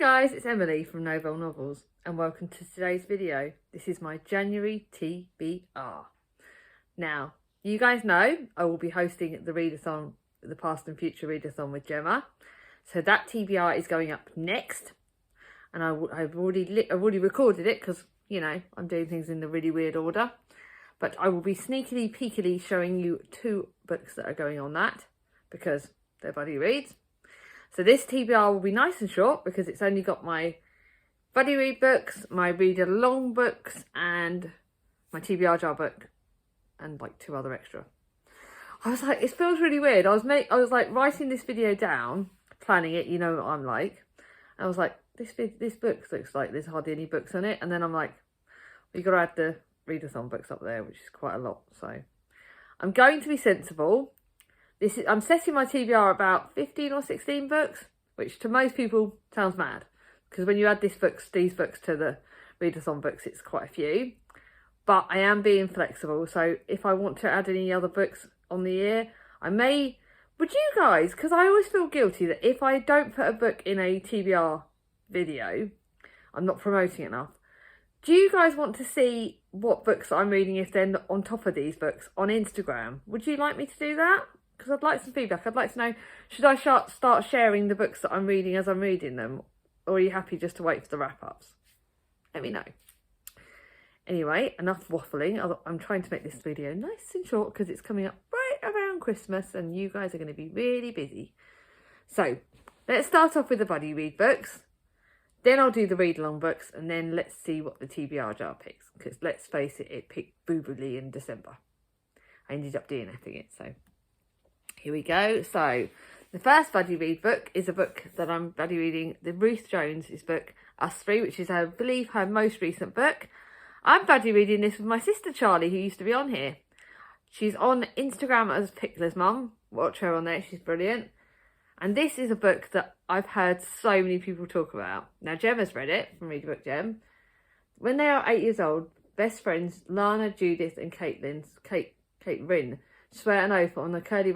guys, it's Emily from Novel Novels and welcome to today's video. This is my January TBR. Now, you guys know I will be hosting the Readathon, the Past and Future Readathon with Gemma. So that TBR is going up next, and I've already recorded it because, you know, I'm doing things in the really weird order. But I will be sneakily peekily showing you 2 books that are going on that because they're buddy reads. So this TBR will be nice and short because it's only got my buddy read books, my read along books, and my TBR jar book, and like 2 other extra. I was like, it feels really weird. I was like writing this video down, planning it. You know what I'm like. I was like, this book looks like there's hardly any books on it, and then I'm like, we got to add the Readathon books up there, which is quite a lot. So I'm going to be sensible. I'm setting my TBR about 15 or 16 books, which to most people sounds mad. Because when you add these books to the Readathon books, it's quite a few. But I am being flexible. So if I want to add any other books on the year, I may. Would you guys, because I always feel guilty that if I don't put a book in a TBR video, I'm not promoting enough. Do you guys want to see what books I'm reading if they're not on top of these books on Instagram? Would you like me to do that? Because I'd like some feedback. I'd like to know, should I start sharing the books that I'm reading as I'm reading them? Or are you happy just to wait for the wrap-ups? Let me know. Anyway, enough waffling. I'm trying to make this video nice and short because it's coming up right around Christmas and you guys are going to be really busy. So, let's start off with the buddy read books. Then I'll do the read-along books and then let's see what the TBR jar picks. Because let's face it, it picked Boobily in December. I ended up DNFing it, so... Here we go. So, the first buddy read book is a book that I'm buddy reading, the Ruth Jones' book, Us Three, which is, I believe, her most recent book. I'm buddy reading this with my sister Charlie, who used to be on here. She's on Instagram as Pickler's Mum. Watch her on there, she's brilliant. And this is a book that I've heard so many people talk about. Now, Gemma's read it from Read a Book Gem. When they are 8 years old, best friends Lana, Judith and Kate Rin swear an oath on the curly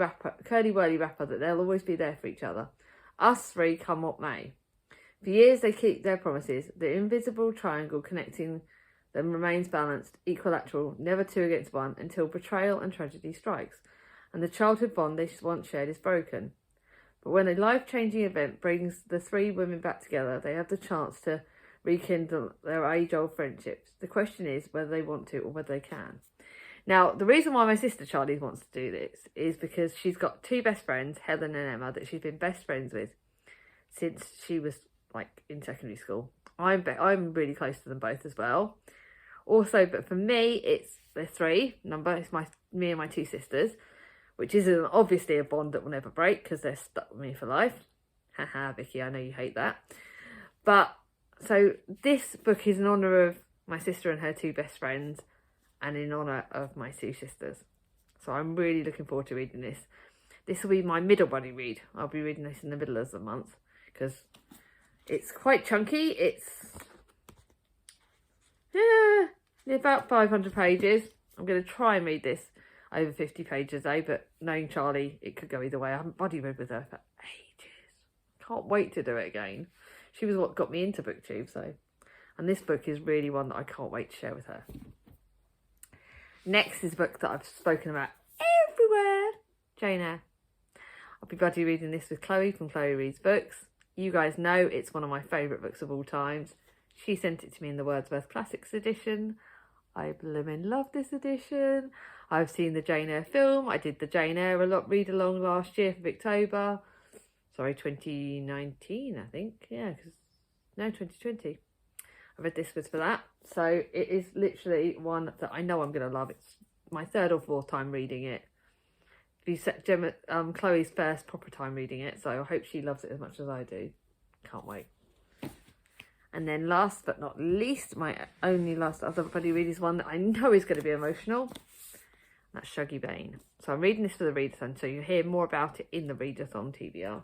whirly wrapper that they'll always be there for each other. Us three, come what may. For years they keep their promises. The invisible triangle connecting them remains balanced, equilateral, never 2 against 1, until betrayal and tragedy strikes, and the childhood bond they once shared is broken. But when a life-changing event brings the 3 women back together, they have the chance to rekindle their age-old friendships. The question is whether they want to or whether they can. Now, the reason why my sister Charlie wants to do this is because she's got 2 best friends, Helen and Emma, that she's been best friends with since she was, like, in secondary school. I'm really close to them both as well. Also, but for me, it's the 3 number. It's me and my 2 sisters, which is obviously a bond that will never break because they're stuck with me for life. Haha, Vicky, I know you hate that. But, so this book is in honour of my sister and her 2 best friends, and in honour of my 2 sisters. So I'm really looking forward to reading this. This will be my middle buddy read. I'll be reading this in the middle of the month because it's quite chunky. It's about 500 pages. I'm going to try and read this over 50 pages though, but knowing Charlie, it could go either way. I haven't buddy read with her for ages. Can't wait to do it again. She was what got me into BookTube, so. And this book is really one that I can't wait to share with her. Next is a book that I've spoken about everywhere, Jane Eyre. I'll be buddy reading this with Chloe from Chloe Reads Books. You guys know it's one of my favourite books of all times. She sent it to me in the Wordsworth Classics edition. I blooming love this edition. I've seen the Jane Eyre film. I did the Jane Eyre read along last year for October. Sorry, 2019, I think. Yeah, no, 2020. I read this was for that. So it is literally one that I know I'm going to love. It's my 3rd or 4th time reading it. Chloe's first proper time reading it. So I hope she loves it as much as I do. Can't wait. And then last but not least, my only last other buddy read is one that I know is going to be emotional. That's Shuggy Bane. So I'm reading this for the Readathon. So you'll hear more about it in the Readathon TBR.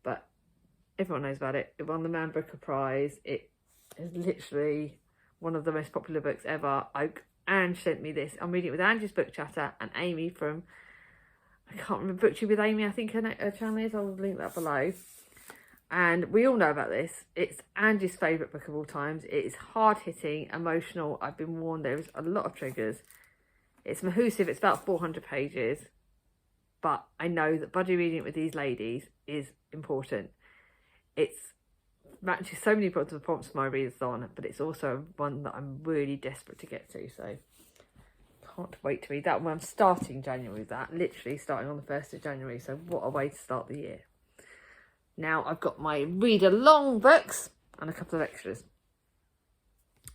But everyone knows about it. It won the Man Booker Prize. It is literally one of the most popular books ever. Ange sent me this. I'm reading it with Angie's Book Chatter and Amy from, I can't remember, BookTube with Amy, I think her channel is. I'll link that below. And we all know about this. It's Angie's favourite book of all times. It is hard-hitting, emotional. I've been warned there is a lot of triggers. It's mahoosive. It's about 400 pages. But I know that buddy reading it with these ladies is important. It's matches so many of the prompts for my readathon, but it's also one that I'm really desperate to get to. So can't wait to read that one. I'm starting January with that. Literally starting on the 1st of January. So what a way to start the year. Now I've got my read-along books and a couple of extras.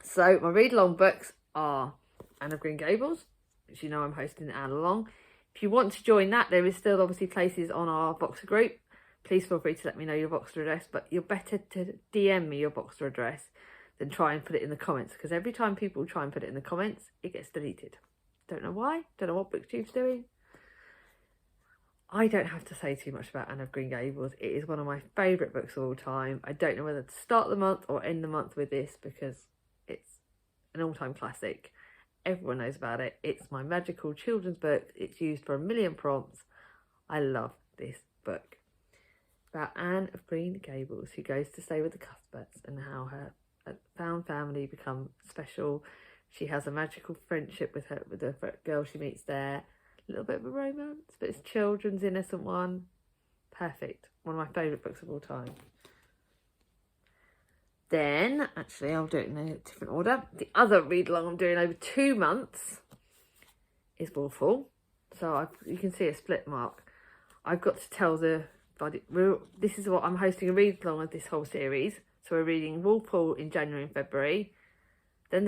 So my read-along books are Anne of Green Gables, which you know I'm hosting Anne along. If you want to join that, there is still obviously places on our Voxer group. Please feel free to let me know your Voxer address, but you're better to DM me your Voxer address than try and put it in the comments, because every time people try and put it in the comments, it gets deleted. Don't know why, don't know what BookTube's doing. I don't have to say too much about Anne of Green Gables. It is one of my favourite books of all time. I don't know whether to start the month or end the month with this because it's an all-time classic. Everyone knows about it. It's my magical children's book. It's used for a million prompts. I love this book. About Anne of Green Gables, who goes to stay with the Cuthberts and how her found family become special. She has a magical friendship with the girl she meets there. A little bit of a romance, but it's children's innocent one. Perfect. One of my favourite books of all time. Then, actually, I'll do it in a different order. The other read-along I'm doing over 2 months is whirlpool. So you can see a split mark. I've got to tell the body. This is what I'm hosting a read-along of this whole series. So we're reading whirlpool in January and February. Then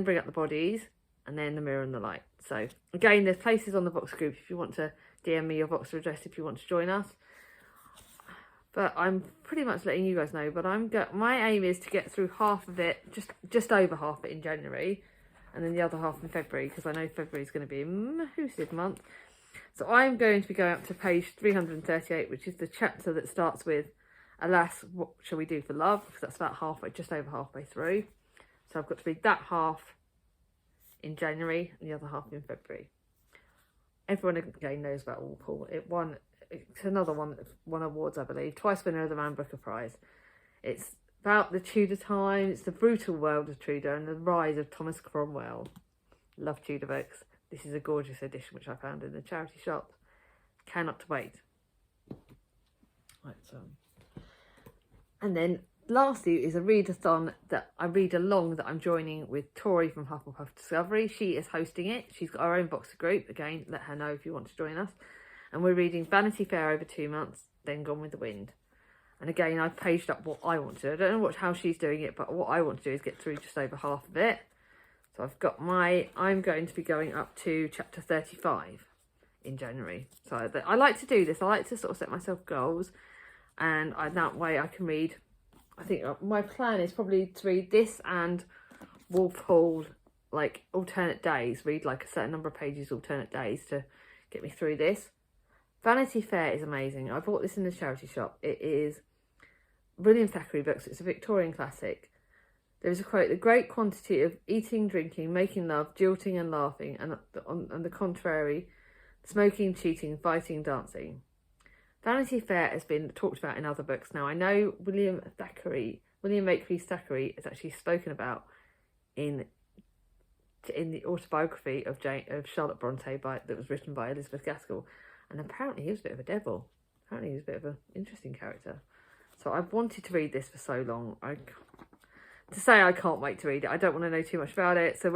Bring Up the Bodies. And then The Mirror and the Light. So again, there's places on the Voxer group if you want to DM me your Voxer address if you want to join us. But I'm pretty much letting you guys know. But my aim is to get through half of it, just over half of it in January, and then the other half in February, because I know February is going to be a mahoosive month. So I'm going to be going up to page 338, which is the chapter that starts with "Alas, what shall we do for love?" Because that's about just over halfway through. So I've got to read that half in January and the other half in February. Everyone again knows about whirlpool. It's another one that won awards, I believe. Twice winner of the Man Booker Prize. It's about the Tudor time. It's the brutal world of Tudor and the rise of Thomas Cromwell. Love Tudor books. This is a gorgeous edition which I found in the charity shop. Cannot wait. Right, and then lastly is a readathon that I read along that I'm joining with Tori from Hufflepuff Discovery. She is hosting it. She's got her own Voxer group. Again, let her know if you want to join us. And we're reading Vanity Fair over 2 months, then Gone with the Wind. And again, I've paged up what I want to do. I don't know how she's doing it, but what I want to do is get through just over half of it. So I'm going to be going up to chapter 35 in January. So I like to do this. I like to sort of set myself goals. And that way I can read. I think my plan is probably to read this and whirlpool like alternate days. Read like a certain number of pages alternate days to get me through this. Vanity Fair is amazing. I bought this in the charity shop. It is William Thackeray books. It's a Victorian classic. There is a quote: "The great quantity of eating, drinking, making love, jilting and laughing, and on the contrary, smoking, cheating, fighting, dancing." Vanity Fair has been talked about in other books. Now, I know William Makepeace Thackeray is actually spoken about in the autobiography of Charlotte Bronte that was written by Elizabeth Gaskell. And apparently he was a bit of a devil. Apparently he was a bit of an interesting character. So I've wanted to read this for so long. To say I can't wait to read it, I don't want to know too much about it. So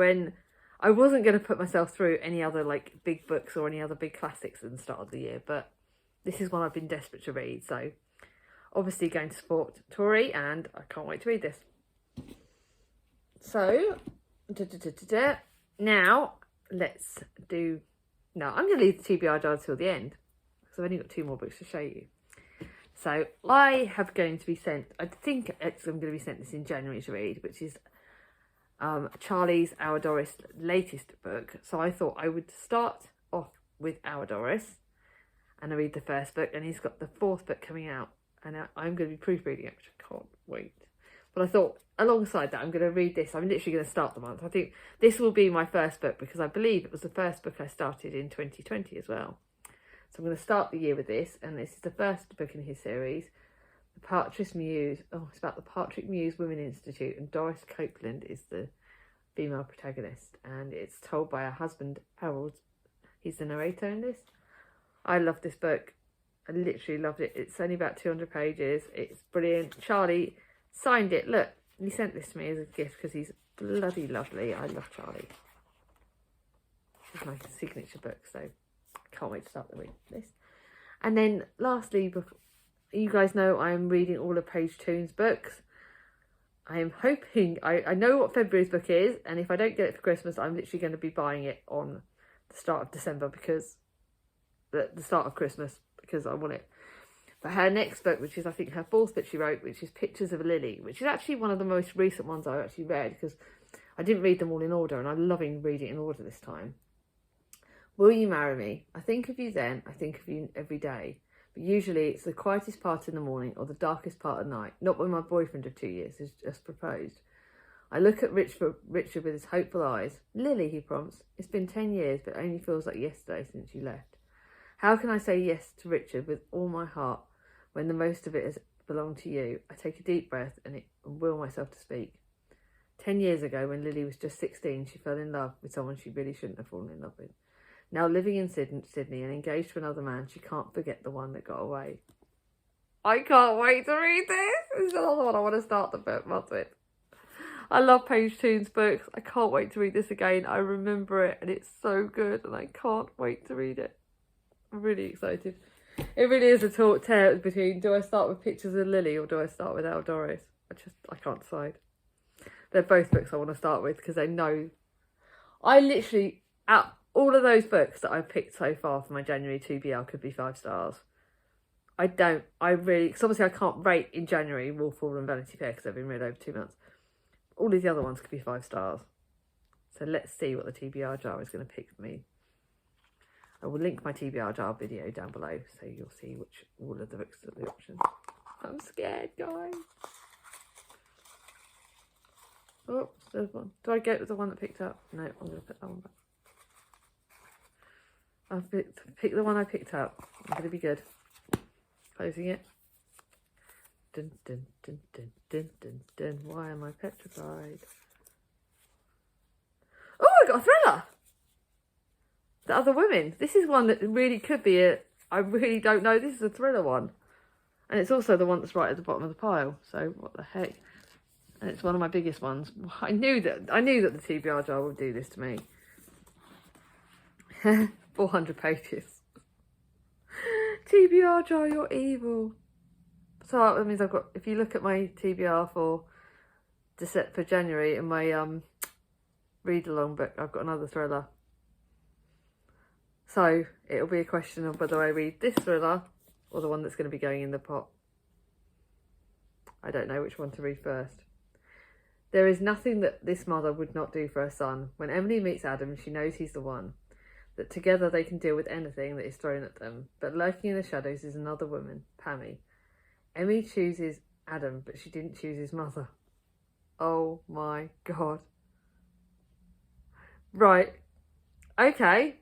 I wasn't going to put myself through any other like big books or any other big classics at the start of the year, but this is one I've been desperate to read. So obviously going to support Tori, and I can't wait to read this. So now let's do. No, I'm going to leave the TBR jar till the end because I've only got 2 more books to show you. So I have going to be sent, I think I'm going to be sent this in January to read, which is Charlie's Our Doris latest book. So I thought I would start off with Our Doris and I read the first book, and he's got the 4th book coming out, and I'm going to be proofreading it, which I can't wait. But I thought, alongside that, I'm going to read this. I'm literally going to start the month. I think this will be my first book because I believe it was the first book I started in 2020 as well. So I'm going to start the year with this, and this is the first book in his series. The Partridge Muse. Oh, it's about the Partridge Muse Women Institute, and Doris Copeland is the female protagonist, and it's told by her husband Harold. He's the narrator in this. I love this book. I literally loved it. It's only about 200 pages. It's brilliant. Charlie signed it. Look, he sent this to me as a gift because he's bloody lovely. I love Charlie. This is my signature book, so I can't wait to start the read this. And then lastly, you guys know I'm reading all of Paige Toon's books. I am hoping, I know what February's book is, and if I don't get it for Christmas, I'm literally going to be buying it on the start of December, because the start of Christmas, because I want it. But her next book, which is I think her 4th book she wrote, which is Pictures of a Lily, which is actually one of the most recent ones I've actually read, because I didn't read them all in order, and I'm loving reading in order this time. Will You Marry Me? I think of you then, I think of you every day. But usually it's the quietest part in the morning or the darkest part at night, not when my boyfriend of 2 years has just proposed. I look at Richard with his hopeful eyes. Lily, he prompts, it's been 10 years, but it only feels like yesterday since you left. How can I say yes to Richard with all my heart when the most of it has belonged to you? I take a deep breath and will myself to speak. 10 years ago, when Lily was just 16, she fell in love with someone she really shouldn't have fallen in love with. Now living in Sydney and engaged to another man, she can't forget the one that got away. I can't wait to read this. This is another one I want to start the book month with. I love Paige Toon's books. I can't wait to read this again. I remember it and it's so good and I can't wait to read it. I'm really excited. It really is a tale between, do I start with Pictures of Lily or do I start with Doris? I can't decide. They're both books I want to start with because I know, I literally, out all of those books that I've picked so far for my January TBR could be 5 stars. Because obviously I can't rate in January Whirlpool and Vanity Fair because they've been read over 2 months. All these other ones could be 5 stars. So let's see what the TBR jar is going to pick for me. I will link my TBR jar video down below so you'll see all of the books are the options. I'm scared, guys. Oh, there's one. Do I go with the one that picked up? No, I'm going to put that one back. I'll pick the one I picked up. I'm going to be good. Closing it. Dun, dun, dun, dun, dun, dun, dun. Why am I petrified? Oh, I got a thriller! The Other Women. This is one that really could be I really don't know. This is a thriller one. And it's also the one that's right at the bottom of the pile. So what the heck? And it's one of my biggest ones. I knew that the TBR jar would do this to me. 400 pages. TBR jar, Youre Evil. So that means I've got, if you look at my TBR for January in my read along book, I've got another thriller. So it'll be a question of whether I read this thriller or the one that's going to be going in the pot. I don't know which one to read first. There is nothing that this mother would not do for her son. When Emily meets Adam, she knows he's the one. That together they can deal with anything that is thrown at them. But lurking in the shadows is another woman, Pammy. Emmy chooses Adam, but she didn't choose his mother. Oh my God. Right. Okay.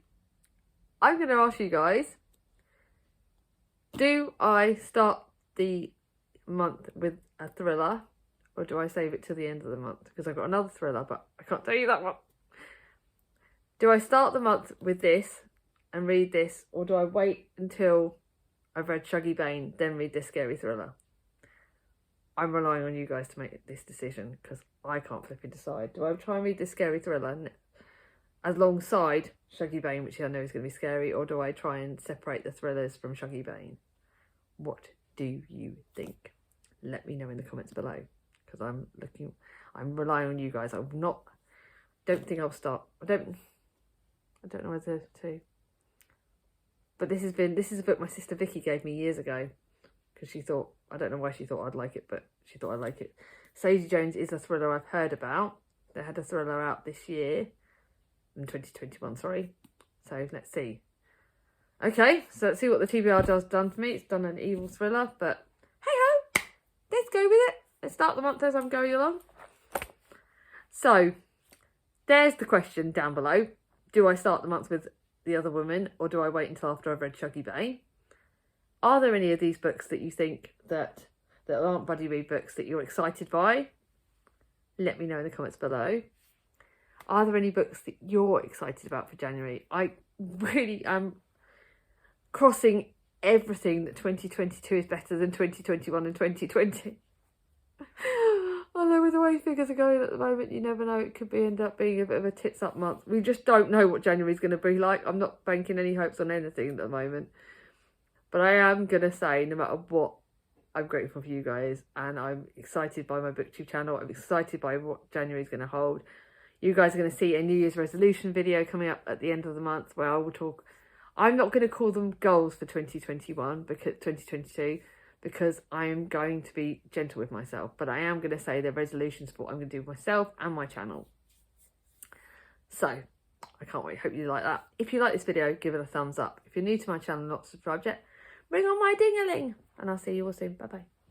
I'm going to ask you guys, do I start the month with a thriller or do I save it till the end of the month? Because I've got another thriller, but I can't tell you that one. Do I start the month with this and read this, or do I wait until I've read Shuggy Bane, then read this scary thriller? I'm relying on you guys to make this decision because I can't flipping decide. Do I try and read this scary thriller alongside Shuggy Bane, which I know is going to be scary, or do I try and separate the thrillers from Shuggy Bane? What do you think? Let me know in the comments below because I'm relying on you guys. I don't think I'll start. I don't know whether to. But this is a book my sister Vicky gave me years ago because she thought, I don't know why she thought I'd like it, but she thought I'd like it. Sadie Jones is a thriller I've heard about. They had a thriller out this year, in 2021, sorry. So let's see. Okay, so let's see what the TBR has done for me. It's done an evil thriller, but hey-ho, let's go with it. Let's start the month as I'm going along. So, there's the question down below. Do I start the month with The Other Woman or do I wait until after I've read Shuggy Bane? Are there any of these books that you think that that aren't buddy read books that you're excited by, let me know in the comments below. Are there any books that you're excited about for January? I really am crossing everything that 2022 is better than 2021 and 2020. Although with the way figures are going at the moment, you never know, it could end up being a bit of a tits up month. We just don't know what January's going to be like. I'm not banking any hopes on anything at the moment. But I am going to say, no matter what, I'm grateful for you guys. And I'm excited by my booktube channel. I'm excited by what January's going to hold. You guys are going to see a New Year's resolution video coming up at the end of the month where I will talk. I'm not going to call them goals for 2022, because I am going to be gentle with myself. But I am going to say they're resolutions for what I'm going to do with myself and my channel. So, I can't wait. Hope you like that. If you like this video, give it a thumbs up. If you're new to my channel and not subscribed yet, ring on my ding-a-ling. And I'll see you all soon. Bye-bye.